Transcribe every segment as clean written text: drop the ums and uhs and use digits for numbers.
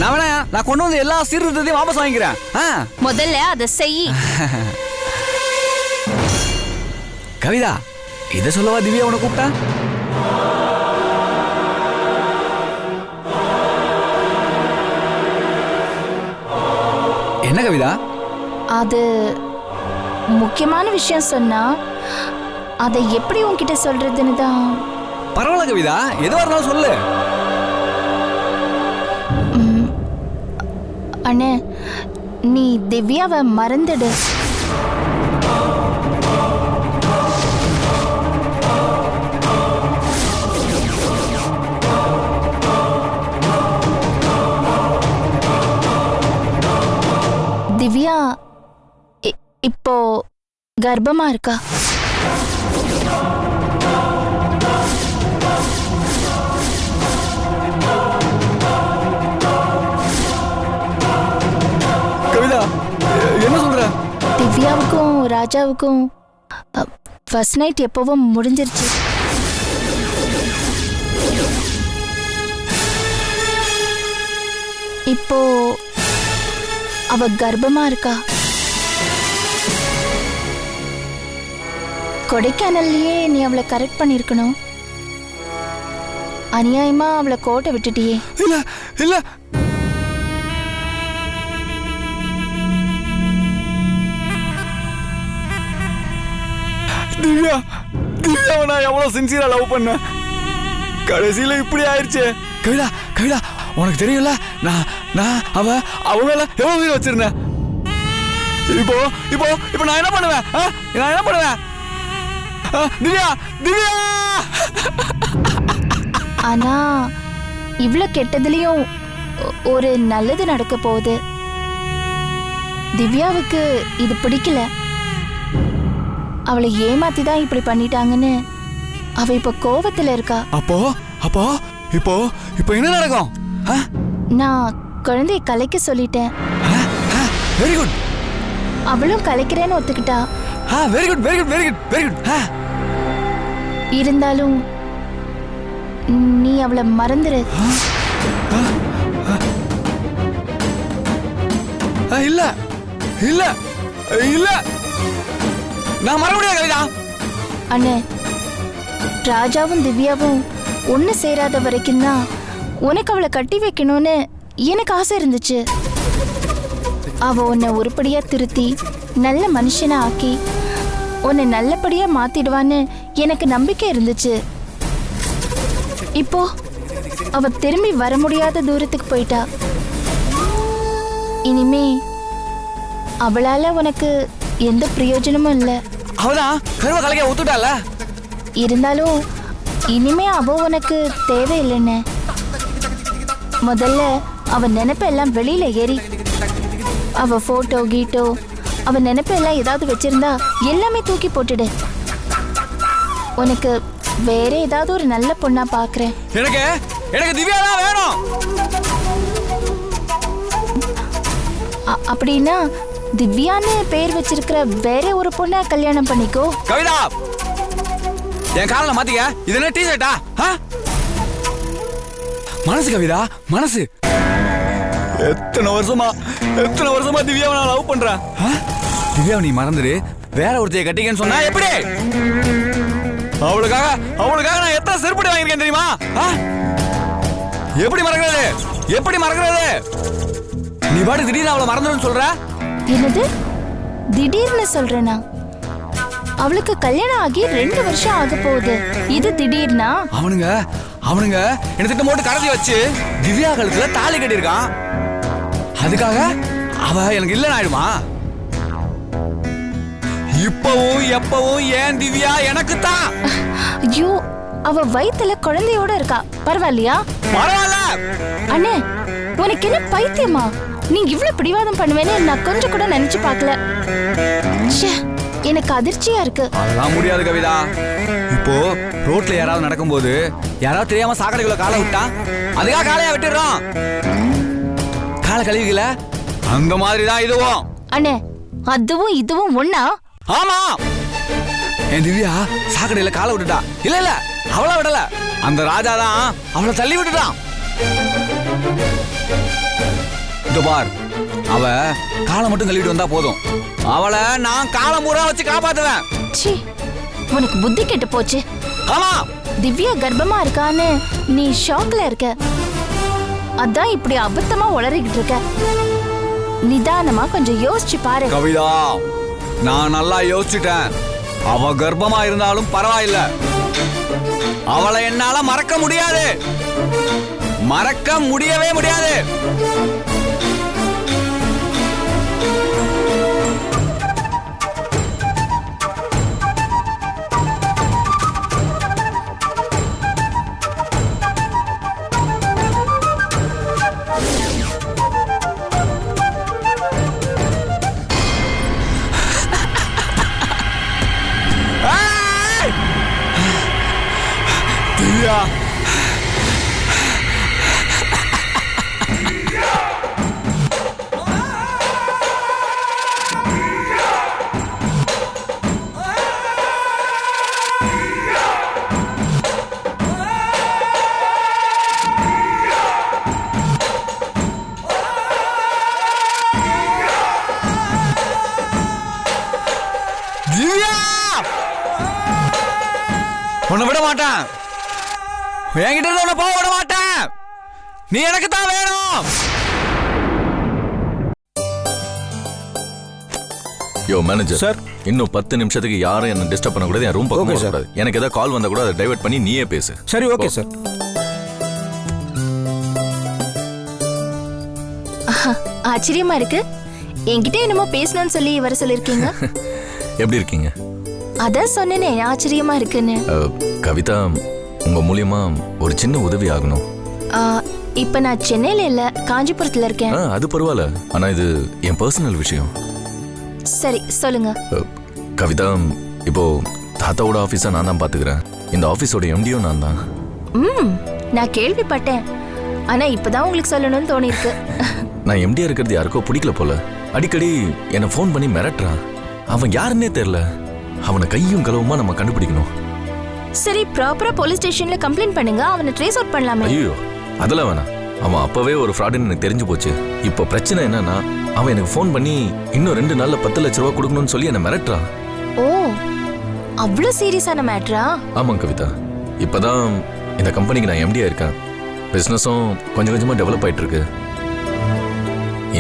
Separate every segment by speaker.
Speaker 1: நான் கொண்டு வந்து எல்லா சீர்திருத்தத்தையும் வாபஸ் வாங்கிக்கிறேன்.
Speaker 2: முதல்ல அதை செய்.
Speaker 1: கவிதா, இதை சொல்லவா திவ்யா உன்னை கூப்பிட்டா? என்ன கவிதா?
Speaker 2: அது முக்கியமான விஷயம் சொன்னா அதை எப்படி உன்கிட்ட சொல்றதுன்னு தான்.
Speaker 1: பரவாயில்ல கவிதா, எதுவா இருந்தாலும் சொல்லு.
Speaker 2: அண்ணே, நீ திவ்யாவை மறந்துடு. திவ்யா இப்போ கர்ப்பமா இருக்கா.
Speaker 1: கவிதா, என்ன சொல்ற?
Speaker 2: திவ்யாவுக்கும் ராஜாவுக்கும் ஃபர்ஸ்ட் நைட் எப்பவும் முடிஞ்சிருச்சு. இப்போ அவ கர்ப்பமா இருக்கா. கொடைக்கானல்லையே நீ அவளை கரெக்ட் பண்ணிருக்கணும். அநியாயமா அவளை கோட்டை விட்டுட்டியே.
Speaker 1: இல்ல இல்ல, திவ்யா திவ்யாவை நான் எவ்வளவு சின்சியரா லவ் பண்ண, கடைசியில இப்படி ஆயிடுச்சு. கவிதா கவிதா, உனக்கு தெரியும்ல, அவ மேல எவ்வளவு உயிர் வச்சிருந்தேன். இப்போ இப்போ இப்போ நான் என்ன பண்ணுவேன்? நான் என்ன பண்ணுவேன்? திவ்யா திவ்யா.
Speaker 2: ஆனா இவ்வளவு கெட்டதுலயும் ஒரு நல்லது நடக்க போகுது. திவ்யாவுக்கு இது பிடிக்கல. அவளை ஏமாத்தி தான் இப்படி பண்ணிட்டாங்கன்னு அவ இப்ப கோவத்துல இருக்கா.
Speaker 1: அப்போ அப்போ இப்போ இப்போ என்ன நடக்கும்?
Speaker 2: நான் குழந்தையை கலைக்க சொல்லிட்டேன்.
Speaker 1: Very good.
Speaker 2: அவளும் கலைக்கிறேன்னு ஒத்துக்கிட்டா.
Speaker 1: Very good very good very good very good.
Speaker 2: இருந்தாலும் நீ அவளை மறந்துரு.
Speaker 1: இல்ல இல்ல இல்ல, நான் மறக்க முடியாது கவிதா.
Speaker 2: அண்ணே, ராஜாவும் திவ்யாவும் ஒண்ணு சேராத வரைக்கும் தான் உனக்கு அவளை கட்டி வைக்கணும்னு எனக்கு ஆசை இருந்துச்சு. அவ உன்னை உருப்படியா திருத்தி நல்ல மனுஷனா ஆக்கி உன்னை நல்லபடியா மாத்திடுவான்னு எனக்கு நம்பிக்கை இருந்துச்சு. இப்போ அவ திரும்பி வர முடியாத தூரத்துக்கு போயிட்டா. இனிமே அவளால உனக்கு எந்த பிரயோஜனமும் இல்ல.
Speaker 1: அவதான் கருவ கலைக்க ஒத்துட்டால.
Speaker 2: இருந்தாலும் இனிமே அவ உனக்கு தேவையில்லைன்னு. முதல்ல அவ நினைப்ப எல்லாம் வெளியில ஏறி அவ போட்டோ கீட்டோ அவ நினைப்ப எல்லாம் ஏதாவது வச்சிருந்தா எல்லாமே தூக்கி போட்டுடு. உனக்கு வேற ஏதாவது ஒரு நல்ல பொண்ணா பாக்குறேன்.
Speaker 1: எனக்கு எனக்கு திவ்யா தான் வேணும்.
Speaker 2: அப்படின்னா திவ்யான்னு பேர் வச்சிருக்கிற வேற ஒரு பொண்ணை கல்யாணம் பண்ணிக்கோ.
Speaker 1: கவிதா, என் காலைல மாத்திக்க. இது என்ன டீ-ஷர்ட்டா? மனசு கவிதா, மனசு. எத்தனை வருஷமா திவ்யாவை நான் லவ் பண்றேன். திவ்யாவை நீ மறந்துடு, வேற ஒருத்தைய கட்டிக்கன்னு சொன்னா எப்படி? அவளுக்காக நான் எத்தனை செருப்படி வாங்கியிருக்கேன் தெரியுமா? எப்படி மறக்கிறது? எப்படி மறக்கிறது? நீ பாட்டு திடீர்னு அவளை மறந்துடுன்னு சொல்ற.
Speaker 2: என்னது திடீர்னு சொல்றேனா? அவளுக்கு கல்யாணம் ஆகி 2 வருஷம் ஆக போகுது. இது திடீர்னா?
Speaker 1: அவனுங்க என்ன திட்டம் போட்டு கடத்தி வச்சு திவ்யா கழுத்துல தாலி கட்டியிருக்கான். அதுக்காக அவ எனக்கு இல்லைன்னு ஆயிடுமா? இப்பவும் எப்பவும் ஏன் திவ்யா எனக்கு தான்.
Speaker 2: ஐயோ, அவ வயித்துல குழந்தையோட இருக்கா. பரவாயில்லையா?
Speaker 1: பரவாயில்ல.
Speaker 2: அண்ணே, உனக்கு என்ன பைத்தியமா? நீ இவ்வளவு பிடிவாதம் பண்ணுவேன்னு நான் கொஞ்சம் கூட நினைச்சு பார்க்கல. எனக்கு அதிர்ச்சியா இருக்கு.
Speaker 1: அதெல்லாம் முடியாது கவிதா. இப்போ ரோட்ல யாராவது நடக்கும்போது யாராவது தெரியாம சாக்கடைக்குள்ள காலை விட்டா அதுக்காக காலையா விட்டுடுறோம். காலை கழுவிக்கல, அந்த மாதிரிதான் இதுவும்.
Speaker 2: அண்ணே, அதுவும் இதுவும் ஒண்ணா?
Speaker 1: ஆமா, என் திவ்யா சாக்கடையில காலை விட்டுட்டா. இல்ல அவளா விடல, அந்த ராஜா தான் அவளை தள்ளி விட்டுட்டான். இதோ பார், அவ காலை மட்டும் கழுவிட்டு வந்தா போதும், அவளை நான் காலம் பூரா வச்சு காப்பாத்துவேன்.
Speaker 2: ச்சீ, உனக்கு புத்தி கெட்டு போச்சு.
Speaker 1: ஆமா,
Speaker 2: திவ்யா கர்ப்பமா இருக்கான்னு நீ ஷாக்ல இருக்க. அதான் இப்படி அபத்தமா உளறிக்கிட்டு இருக்க. நிதானமா கொஞ்சம் யோசிச்சு பாரு.
Speaker 1: கவிதா, நான் நல்லா யோசிச்சுட்டேன். அவ கர்ப்பமா இருந்தாலும் பரவாயில்ல, அவளை என்னால மறக்க முடியாது, மறக்க முடியவே முடியாது. திவ்யா, உன்னை விட மாட்டேன், என்கிட்ட இருந்து உன்னை போக விட மாட்டேன். நீ எனக்கு தான் வேணும்.
Speaker 3: யோ மேனேஜர்
Speaker 4: சார்,
Speaker 3: இன்னும் 10 நிமிஷத்துக்கு யாரும் என்ன டிஸ்டர்ப் பண்ணக்கூடாது. என் ரூம் பக்கம் வரக்கூடாது. எனக்கு ஏதாவது கால் வந்தா கூட அதை டைவர்ட் பண்ணி நீயே பேசு.
Speaker 4: சரி, ஓகே சார்.
Speaker 2: ஆச்சரியமா இருக்கு. என்கிட்ட என்னமோ பேசணும்னு சொல்லி வர சொல்லிருக்கீங்க.
Speaker 3: எப்படி இருக்கீங்க?
Speaker 2: அதான் சொன்னேனே ஆச்சரியமா இருக்குன்னு.
Speaker 3: கவிதா, உங்க மூலியமா ஒரு சின்ன உதவி ஆகணும்.
Speaker 2: இப்ப நான் சென்னையில இல்ல, காஞ்சிபுரத்துல இருக்கேன்.
Speaker 3: அது பரவாயில்ல, ஆனா இது என் பர்சனல் விஷயம்.
Speaker 2: சரி, சொல்லுங்க.
Speaker 3: கவிதா, இப்போ தாத்தாவோட ஆபீஸை நான் தான் பாத்துக்கிறேன். இந்த ஆபீஸோட எம்டியும் நான் தான்.
Speaker 2: நான் கேள்விப்பட்டேன், ஆனா இப்பதான் உங்களுக்கு சொல்லணும்னு தோணி இருக்கு.
Speaker 3: நான் எம்டியா இருக்கிறது யாருக்கோ பிடிக்கல போல. அடிக்கடி என்ன ஃபோன் பண்ணி மிரட்டுறான். அவன் யாருன்னே தெரியல. அவனை கையும் களவுமா நம்ம கண்டுபிடிக்கணும்.
Speaker 2: சரி, ப்ராப்பரா போலீஸ் ஸ்டேஷன்ல கம்ப்ளைண்ட் பண்ணுங்க, அவனை ட்ரேஸ் அவுட் பண்ணலாமே.
Speaker 3: ஐயோ, அதெல்லாம் வேணாம். அவன் அப்பவே ஒரு ஃப்ராடுன்னு எனக்கு தெரிஞ்சு போச்சு. இப்போ பிரச்சனை என்னன்னா, அவன் எனக்கு ஃபோன் பண்ணி இன்னும் 2 நாள்ல 10 லட்ச ரூபா கொடுக்கணும்னு சொல்லி என்ன மிரட்டுறான்.
Speaker 2: ஓ, அவ்வளவு சீரியஸான மேட்டரா?
Speaker 3: ஆமாம் கவிதா, இப்பதான் இந்த கம்பெனிக்கு நான் எம்டியா இருக்கேன். பிசினஸும் கொஞ்சம் கொஞ்சமா டெவலப் ஆயிட்டு இருக்கு.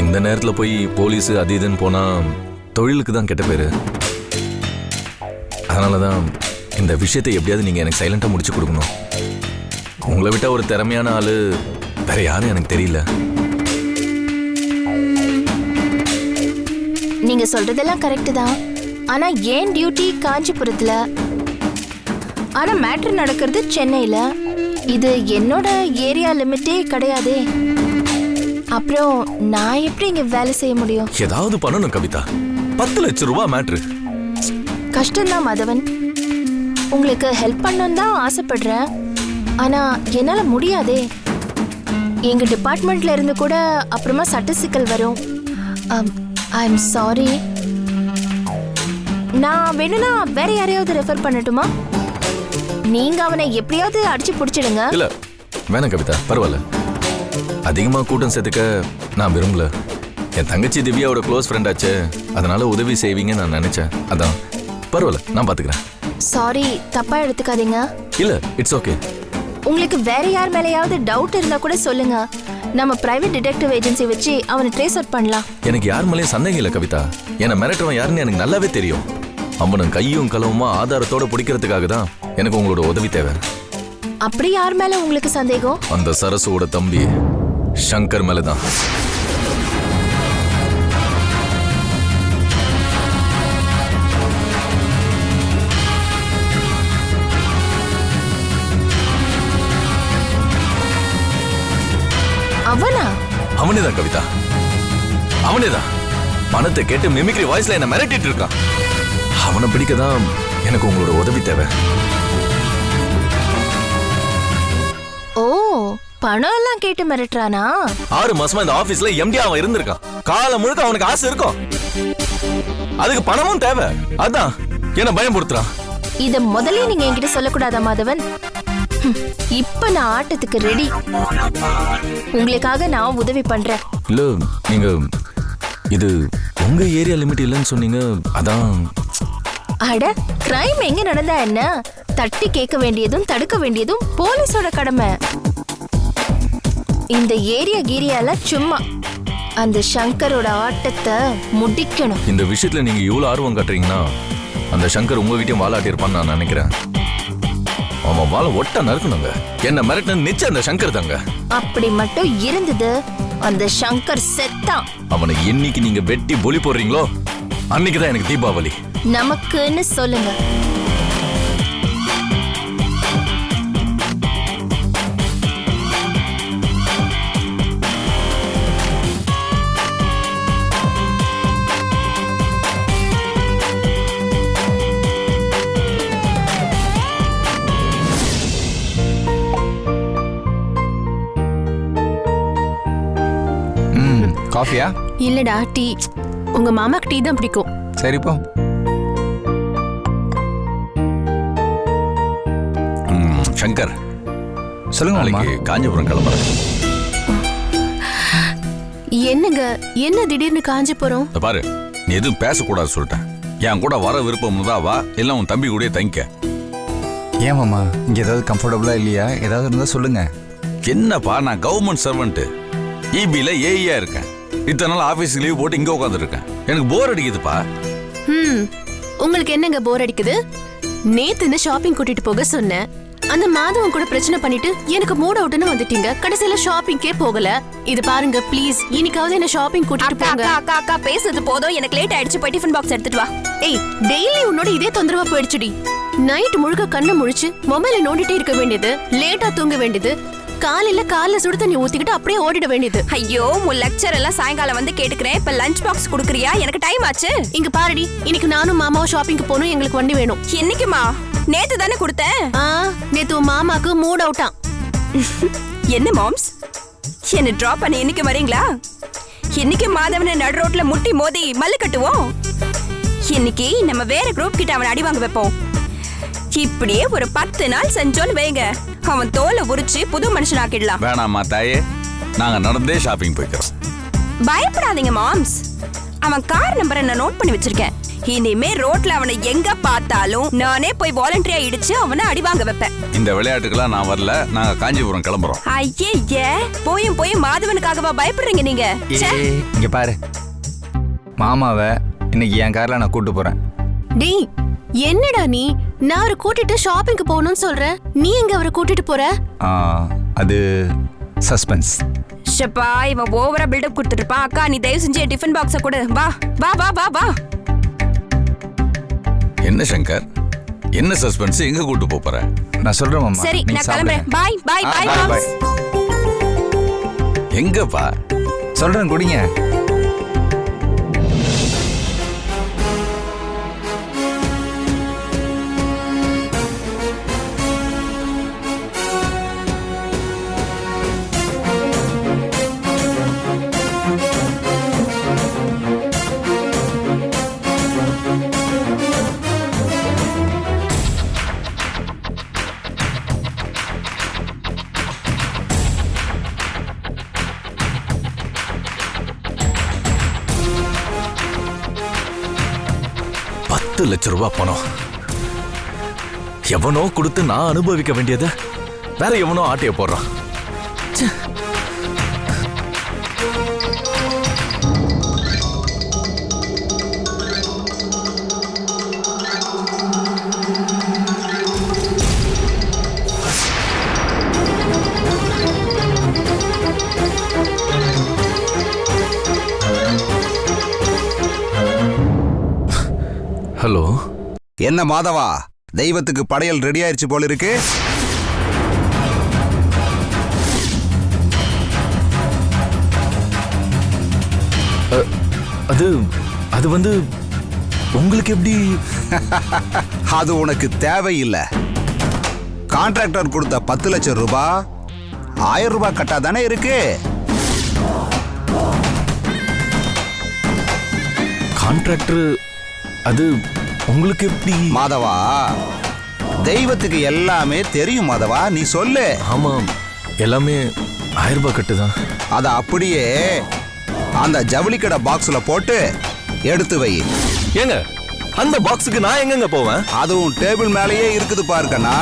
Speaker 3: இந்த நேரத்துல போய் போலீஸ் அது இதுன்னு போனா தொழிலுக்கு தான் கெட்ட பேரு. அதனாலதான் இந்த விஷயத்தை எப்படியாவது நீங்க எனக்கு சைலண்டா முடிச்சு கொடுக்கணும். உங்களை விட்டா ஒரு திறமையான ஆளு வேற யாரும் எனக்கு தெரியல.
Speaker 2: நீங்க சொல்றதெல்லாம் கரெக்ட் தான், ஆனா ஏன் டியூட்டி காஞ்சிபுரத்துல, ஆனா மேட்டர் நடக்கிறது சென்னையில. இது என்னோட ஏரியா லிமிட்டே கிடையாதே. அப்புறம் நான் எப்படி இங்க வேலை செய்ய முடியும்?
Speaker 3: ஏதாவது பண்ணணும் கவிதா. 10 லட்ச ரூபா மேட்ரு.
Speaker 2: கஷ்டம்தான் மாதவன், உங்களுக்கு ஹெல்ப் பண்ணணும் தான் ஆசைப்படுறேன், ஆனா என்னால முடியாதே. எங்க டிபார்ட்மெண்ட்ல இருந்து கூட அப்புறமா சட்ட சிக்கல் வரும். I am sorry. நான் வேணும்னா வேற யாரையாவது ரெஃபர் பண்ணட்டுமா? நீங்க அவனை எப்படியாவது அடிச்சு புடிச்சிடுங்க.
Speaker 3: இல்ல வேணாம் கவிதா, பரவாயில்ல. அதிகமா கூட்டம் சேர்த்துக்க நான் விரும்பல. என் தங்கச்சி திவ்யாவோட க்ளோஸ் ஃப்ரெண்ட் ஆச்சு, அதனால உதவி செய்வீங்கன்னு நான் நினைச்சேன். அதான் பரவாயில்ல, நான் பாத்துக்கிறேன்.
Speaker 2: சாரி, தப்பா எடுத்துக்காதீங்க.
Speaker 3: இல்ல, இட்ஸ் ஓகே.
Speaker 2: உங்களுக்கு வேற யார் மேலயாவது டவுட் இருந்தா கூட சொல்லுங்க. நம்ம பிரைவேட் டிடெக்டிவ் ஏஜென்சி வச்சு அவனை ட்ரேஸ் அவுட் பண்ணலாம்.
Speaker 3: எனக்கு யார் மேலேயும் சந்தேகம் இல்லை கவிதா. என்னை மிரட்டுறவன் யாருன்னு எனக்கு நல்லாவே தெரியும். அவனை கையும் களவுமா ஆதாரத்தோட பிடிக்கிறதுக்காக தான் எனக்கு உங்களோட உதவி தேவை.
Speaker 2: அப்படி யார் மேல உங்களுக்கு சந்தேகம்?
Speaker 3: அந்த சரசுவோட தம்பி சங்கர் மேலதான்.
Speaker 2: அவனா?
Speaker 3: அவனேதான் கவிதா, அவனேதான். பணத்தை கேட்டு மிமிக்ரி வாய்ஸ்ல என்ன மிரட்டிட்டு இருக்கான். அவனை பிடிக்கதான் எனக்கு உங்களோட உதவி தேவை.
Speaker 2: ஓ, பணம் எல்லாம் கேட்டு மிரட்டுறானா?
Speaker 3: 6 மாசமா இந்த ஆபீஸ்ல எம்டி அவன் இருந்திருக்கான். காலம் முழுக்க அவனுக்கு ஆசை இருக்கும், அதுக்கு பணமும் தேவை. அதான் என்ன பயமுறுத்துறான்.
Speaker 2: இத முதல்ல நீங்க என்கிட்ட சொல்லக்கூடாதா மாதவன்? இப்ப நான் ஆட்டத்துக்கு ரெடி. உங்களுக்காக நான் உதவி பண்றேன்.
Speaker 3: இல்ல நீங்க இது உங்க ஏரியா லிமிட் இல்லைன்னு சொன்னீங்க, அதான்.
Speaker 2: அட, கிரைம் எங்க நடந்தா என்ன? தட்டி கேட்க வேண்டியதும் தடுக்க வேண்டியதும் போலீஸோட கடமை. இந்த ஏரியா கீரியால சும்மா அந்த சங்கரோட ஆட்டத்தை முடிக்கணும்.
Speaker 3: இந்த விஷயத்துல நீங்க இவ்வளவு ஆர்வம் காட்டுறீங்கன்னா அந்த சங்கர் உங்க வீட்டையும் வாலாட்டி இருப்பான்னு நான் நினைக்கிறேன். அவன் வாழ ஒட்ட நறுக்கணுங்க. என்ன மிரட்டின நிச்சயம் அந்த சங்கர் தாங்க.
Speaker 2: அப்படி மட்டும் இருந்தது, அந்த சங்கர் செத்தான்.
Speaker 3: அவனை என்னைக்கு நீங்க வெட்டி பொலி போடுறீங்களோ அன்னைக்குதான் எனக்கு தீபாவளி.
Speaker 2: நமக்குன்னு சொல்லுங்க.
Speaker 4: காஃபியா?
Speaker 5: இல்லடா, டீ. உங்க மாமாக்கு டீ தான் பிடிக்கும்.
Speaker 4: சரிப்போ.
Speaker 3: சங்கர்,
Speaker 4: சொல்லுங்க.
Speaker 3: நாளைக்கு காஞ்சிபுரம் கிளம்புறேன்.
Speaker 5: என்னங்க, என்ன திடீர்னு காஞ்சி போறோம்?
Speaker 6: பாரு, நீ எதுவும் பேசக்கூடாது சொல்லிட்டேன். என் கூட வர விருப்பம் தான் வா, இல்லை உன் தம்பி கூட தங்கிக்க.
Speaker 4: ஏன் மாமா, இங்க ஏதாவது கம்ஃபர்டபுளா இல்லையா? ஏதாவது இருந்தா சொல்லுங்க.
Speaker 6: என்னப்பா, நான் கவர்மெண்ட் சர்வெண்ட், இபில ஏஇயா இருக்கேன். இத்தனை நாள் ஆபீஸ்க்கு லீவ் போட்டு இங்க உட்காந்துருக்கேன். எனக்கு போர் அடிக்குதுப்பா.
Speaker 5: உங்களுக்கு என்னங்க போர் அடிக்குது? நேத்துன்னு ஷாப்பிங் கூட்டிட்டு போக சொன்னேன். அந்த மாதவன் கூட பிரச்சனை பண்ணிட்டு எனக்கு மூட் அவுட்னு வந்துட்டீங்க. கடைசியில ஷாப்பிங்கே போகல. இது பாருங்க ப்ளீஸ், இன்னைக்காவது என்ன ஷாப்பிங் கூட்டிட்டு போங்க.
Speaker 7: அக்கா அக்கா பேசுறது போதும், எனக்கு லேட் ஆயிடுச்சு. போய் டிஃபன் பாக்ஸ் எடுத்துட்டு வா.
Speaker 5: ஏய், டெய்லி உன்னோட இதே தொந்தரவா போயிடுச்சுடி. நைட் முழுக்க கண்ணு முழிச்சு மொபைல நோண்டிட்டே இருக்க வேண்டியது, லேட்டா தூங்க வேண்டியது, காலைல சுடு தண்ணி ஊத்திக்கிட்டு அப்படியே ஓடிட வேண்டியது.
Speaker 7: ஐயோ, உன் லெக்சர் எல்லாம் சாயங்காலம் வந்து கேட்டுக்கிறேன். இப்ப லஞ்ச் பாக்ஸ் குடுக்குறியா? எனக்கு டைம் ஆச்சு.
Speaker 5: இங்க பாருடி, இன்னைக்கு நானும் மாமாவும் ஷாப்பிங்க்கு போகணும். எங்களுக்கு வண்டி வேணும்.
Speaker 7: என்னைக்குமா? நேத்து தானே கொடுத்தேன்.
Speaker 5: நேத்து உன் மாமாக்கு மூட் அவுட்டான்.
Speaker 7: என்ன மாம்ஸ், என்ன டிராப் பண்ணி இன்னைக்கு வரீங்களா? இன்னைக்கு மாதவனை நடு ரோட்ல முட்டி மோதி மல்லு கட்டுவோம். இன்னைக்கு நம்ம வேற குரூப் கிட்ட அவனை அடி வாங்க வைப்போம். இப்படியே ஒரு 10 நாள் செஞ்சோன்னு வைங்க, அவன் தோலை உரிச்சு புது மனுஷன் ஆக்கிடலாம்.
Speaker 6: வேணாமா தாயே, நாங்க நடந்தே ஷாப்பிங் போய்க்கிறோம்.
Speaker 7: பயப்படாதீங்க மாம்ஸ், அவன் கார் நம்பரை நான் நோட் பண்ணி வச்சிருக்கேன். இனிமே ரோட்ல அவனை எங்க பார்த்தாலும் நானே போய் வாலண்டரியா இடிச்சு அவனை அடி வாங்க வைப்பேன்.
Speaker 6: இந்த விளையாட்டுக்கெல்லாம் நான் வரல. நாங்க காஞ்சிபுரம் கிளம்புறோம்.
Speaker 7: ஐயே, போயும் மாதவனுக்காகவா பயப்படுறீங்க நீங்க?
Speaker 4: இங்க பாரு, மாமாவை இன்னைக்கு என் கார்ல நான் கூட்டு போறேன்.
Speaker 5: டேய், என்னடா நீ? நான் அவரை கூட்டிட்டு ஷாப்பிங்க்கு போகணும்னு சொல்றேன். நீ எங்க அவரை கூட்டிட்டு போற?
Speaker 4: அது சஸ்பென்ஸ்.
Speaker 7: ஷப்பா, இவன் ஓவரா பில்டப் கொடுத்துட்டு இருப்பான். அக்கா, நீ தயவு செஞ்சு டிஃபன் பாக்ஸ கொடு. வா வா வா வா வா.
Speaker 6: என்ன சங்கர், என்ன சஸ்பென்ஸ்? எங்க கூட்டு போற?
Speaker 4: நான் சொல்றேன் மாமா.
Speaker 7: சரி, நான் கிளம்புறேன். பாய் பாய் பாய்
Speaker 4: பாய்.
Speaker 7: மாம்ஸ்.
Speaker 6: எங்கப்பா?
Speaker 4: சொல்றேன், குடிங்க.
Speaker 3: ₹10,00,000 பணம் எவனோ கொடுத்து நான் அனுபவிக்க வேண்டியது வேற எவனோ ஆட்டைய போடுறான். ஹலோ,
Speaker 8: என்ன மாதவா, தெய்வத்துக்கு படையல் ரெடி ஆயிருச்சு போல இருக்கு.
Speaker 3: அது வந்து உங்களுக்கு எப்படி?
Speaker 8: அது உனக்கு தேவையில்லை. கான்ட்ராக்டர் கொடுத்த 10 லட்சம் ரூபாய் 1000 ரூபாய் கட்டா தானே இருக்கு.
Speaker 3: கான்ட்ராக்டர் அது உங்களுக்கு எப்படி?
Speaker 8: மாதவா, தெய்வத்துக்கு எல்லாமே தெரியும் மாதவா, நீ சொல்லு.
Speaker 3: ஆமாம், எல்லாமே 1000 ரூபாய் கட்டு தான்.
Speaker 8: அதை அப்படியே அந்த ஜவுளி கடை பாக்ஸ்ல போட்டு எடுத்து வை.
Speaker 3: ஏங்க, அந்த பாக்ஸுக்கு நான் எங்கங்க போவேன்?
Speaker 8: அதுவும் டேபிள் மேலேயே இருக்குது பாருக்கண்ணா.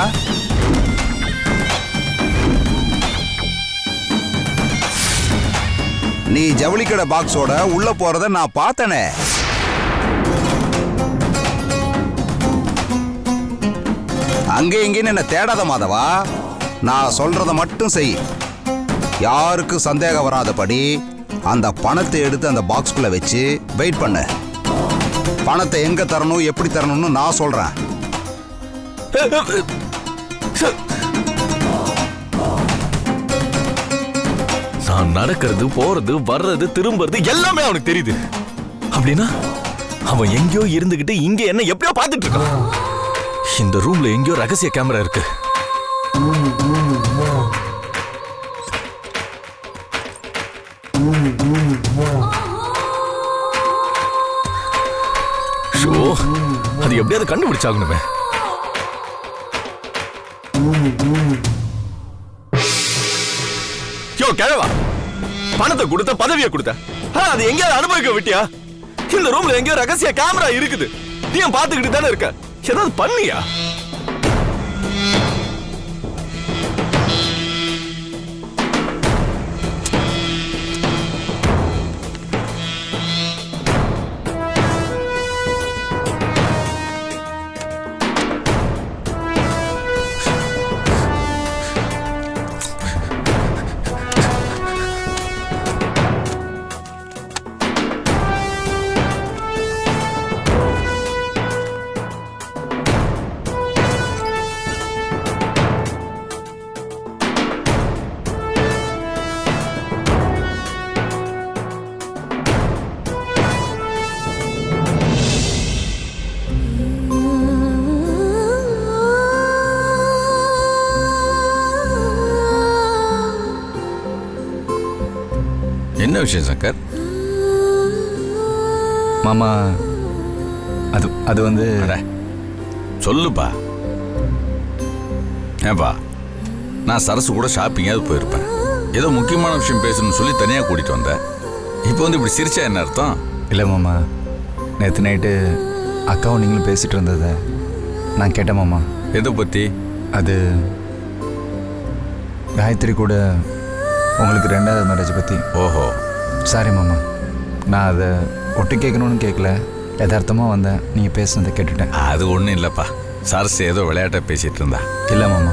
Speaker 8: நீ ஜவுளி கடை பாக்ஸோட உள்ள போறத நான் பார்த்தனே. அங்கே இங்கேன்னு என்ன தேடாத மாதவா, நான் சொல்றத மட்டும் செய். யாருக்கும் சந்தேகம் வராதபடி அந்த பணத்தை எடுத்து அந்த பாக்ஸ்குள்ள வச்சு வெயிட் பண்ணு. பணத்தை எங்க தரணும், எப்படி தரணும்னு நான் சொல்றேன்.
Speaker 3: நான் நடக்கிறது, போறது, வர்றது, திரும்புறது எல்லாமே அவனுக்கு தெரியுது. அப்படின்னா அவன் எங்கேயோ இருந்துகிட்டு இங்க என்ன எப்படியோ பார்த்துட்டு இருக்கான். இந்த ரூம்ல எங்கேயோ ரகசிய கேமரா இருக்கு. ஷோ, அது எப்படியாவது கண்டுபிடிச்சாகணுமே. யோ கிழவா, பணத்தை கொடுத்த, பதவியை கொடுத்த, அது எங்கேயாவது அனுபவிக்க விட்டியா? இந்த ரூம்ல எங்கேயோ ரகசிய கேமரா இருக்குது. நீ பாத்துக்கிட்டு தானே இருக்க, ஏதாவது பண்ணியா?
Speaker 6: என்ன விஷயம் சங்கர்?
Speaker 4: மாமா, அது வந்து
Speaker 6: சொல்லுப்பா. ஏப்பா, நான் சரசு கூட ஷாப்பிங்காவது போயிருப்பேன். ஏதோ முக்கியமான விஷயம் பேசணும்னு சொல்லி தனியாக கூட்டிகிட்டு வந்தேன். இப்போ வந்து இப்படி சிரிச்சா என்ன அர்த்தம்?
Speaker 4: இல்லை மாமா, நேற்று நைட்டு அக்காவும் நீங்களும் பேசிகிட்டு இருந்ததை நான் கேட்டேன் மாமா.
Speaker 6: எதை பற்றி?
Speaker 4: அது காயத்ரி கூட உங்களுக்கு 2வது மேரேஜ் பற்றி.
Speaker 6: ஓஹோ,
Speaker 4: சாரி மாமா, நான் அதை ஒட்டு கேட்கணும்னு கேட்கல, யதார்த்தமாக வந்தேன். நீங்கள் பேசுனதை கேட்டுட்டேன்.
Speaker 6: அது ஒன்றும் இல்லைப்பா, சரசு ஏதோ விளையாட்டாக பேசிகிட்டு இருந்தா.
Speaker 4: இல்லை மாமா,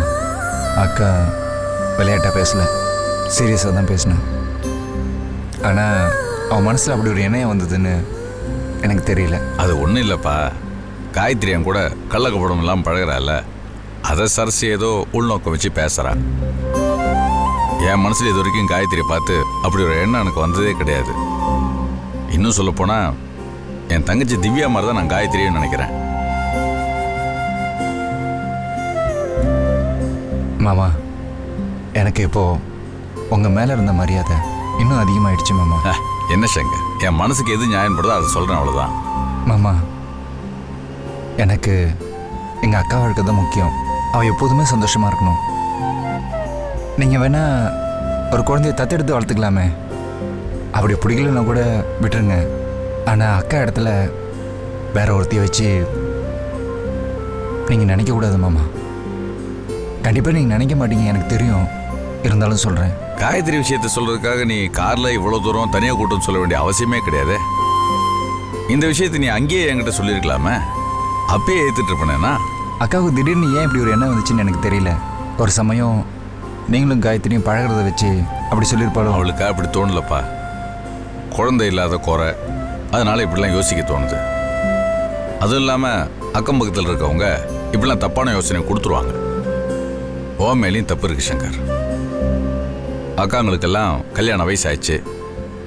Speaker 4: அக்கா விளையாட்டாக பேசலை, சீரியஸாக தான் பேசினேன். ஆனால் அவன் மனசில் அப்படி ஒரு எண்ணம் வந்ததுன்னு எனக்கு தெரியல.
Speaker 6: அது ஒன்றும் இல்லைப்பா, காயத்ரி என் கூட கள்ளக்கப்படம் இல்லாமல் பழகிறாள். அதை சரசு ஏதோ உள்நோக்கம் வச்சு பேசுகிறான். என் மனசில் இது வரைக்கும் காயத்ரியை பார்த்து அப்படி ஒரு எண்ணம் எனக்கு வந்ததே கிடையாது. இன்னும் சொல்லப்போனால் என் தங்கச்சி திவ்யா மாதிரி தான் நான் காயத்ரியும் நினைக்கிறேன்.
Speaker 4: மாமா, எனக்கு இப்போது உங்கள் மேலே இருந்த மரியாதை இன்னும் அதிகமாகிடுச்சு மாமா.
Speaker 6: என்ன சங்கர், என் மனசுக்கு எது நியாயப்படுதோ அதை சொல்கிறேன், அவ்வளோதான்.
Speaker 4: மாமா, எனக்கு எங்கள் அக்கா வாழ்க்கை தான் முக்கியம். அவள் எப்போதுமே சந்தோஷமாக இருக்கணும். நீங்கள் வேணால் ஒரு குழந்தைய தத்தெடுத்து வளர்த்துக்கலாமே, அப்படி பிடிக்கலன்னா கூட விட்டுருங்க. ஆனால் அக்கா இடத்துல வேற ஒருத்தைய வச்சு நீங்கள் நினைக்கக்கூடாது மாமா. கண்டிப்பாக நீங்கள் நினைக்க மாட்டீங்க, எனக்கு தெரியும். இருந்தாலும் சொல்கிறேன்.
Speaker 6: காயத்ரி விஷயத்தை சொல்கிறதுக்காக நீ காரில் இவ்வளோ தூரம் தனியாக கூட்டம்னு சொல்ல வேண்டிய அவசியமே கிடையாது. இந்த விஷயத்தை நீ அங்கேயே என்கிட்ட சொல்லியிருக்கலாமே, அப்பயே ஏற்றுட்டு இருப்பேனா?
Speaker 4: அக்காவுக்கு திடீர்னு ஏன் இப்படி ஒரு எண்ணம் வந்துச்சுன்னு எனக்கு தெரியல. ஒரு சமயம் நீங்களும் காயத்ரியும் பழகிறத வச்சு அப்படி சொல்லியிருப்பாலும்.
Speaker 6: அவளுக்கு அப்படி தோணலப்பா, குழந்தை இல்லாத குறை, அதனால இப்படிலாம் யோசிக்க தோணுது. அதுவும் இல்லாமல் அக்கம் பக்கத்தில் இருக்கவங்க இப்படிலாம் தப்பான யோசனை கொடுத்துருவாங்க. ஓ மேலேயும் தப்பு இருக்கு சங்கர். அக்காங்களுக்கெல்லாம் கல்யாண வயசு ஆயிடுச்சு,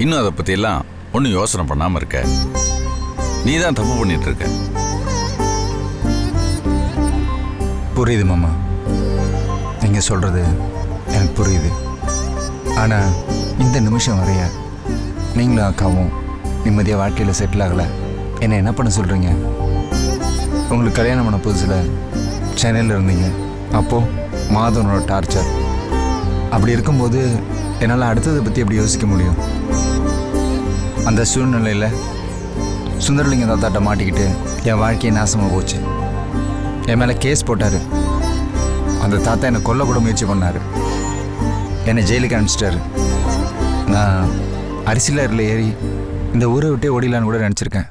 Speaker 6: இன்னும் அதை பற்றியெல்லாம் ஒன்றும் யோசனை பண்ணாமல் இருக்க. நீ தான் தப்பு பண்ணிட்டு இருக்க.
Speaker 4: புரியுது மாமா, நீங்கள் சொல்கிறது எனக்கு புரியுது. ஆனால் இந்த நிமிஷம் வரைய நீங்களும் அக்காவும் நிம்மதியாக வாழ்க்கையில் செட்டில் ஆகலை. என்ன பண்ண சொல்கிறீங்க? உங்களுக்கு கல்யாணம் பண்ண புதுசில் சென்னையில் இருந்தீங்க. அப்போது மாதவனோட டார்ச்சர். அப்படி இருக்கும்போது என்னால் அடுத்ததை பற்றி எப்படி யோசிக்க முடியும்? அந்த சூழ்நிலையில் சுந்தரலிங்கம் தாத்தாட்ட மாட்டிக்கிட்டு என் வாழ்க்கையை நாசமாக போச்சு. என் மேலே கேஸ் போட்டார். அந்த தாத்தா என்னை கொல்ல கூட முயற்சி பண்ணார். என்னை ஜெயிலுக்கு அனுப்பிச்சிட்டாரு. நான் அரிசிலரில் ஏறி இந்த ஊரை விட்டே ஓடிலான்னு கூட நினச்சிருக்கேன்.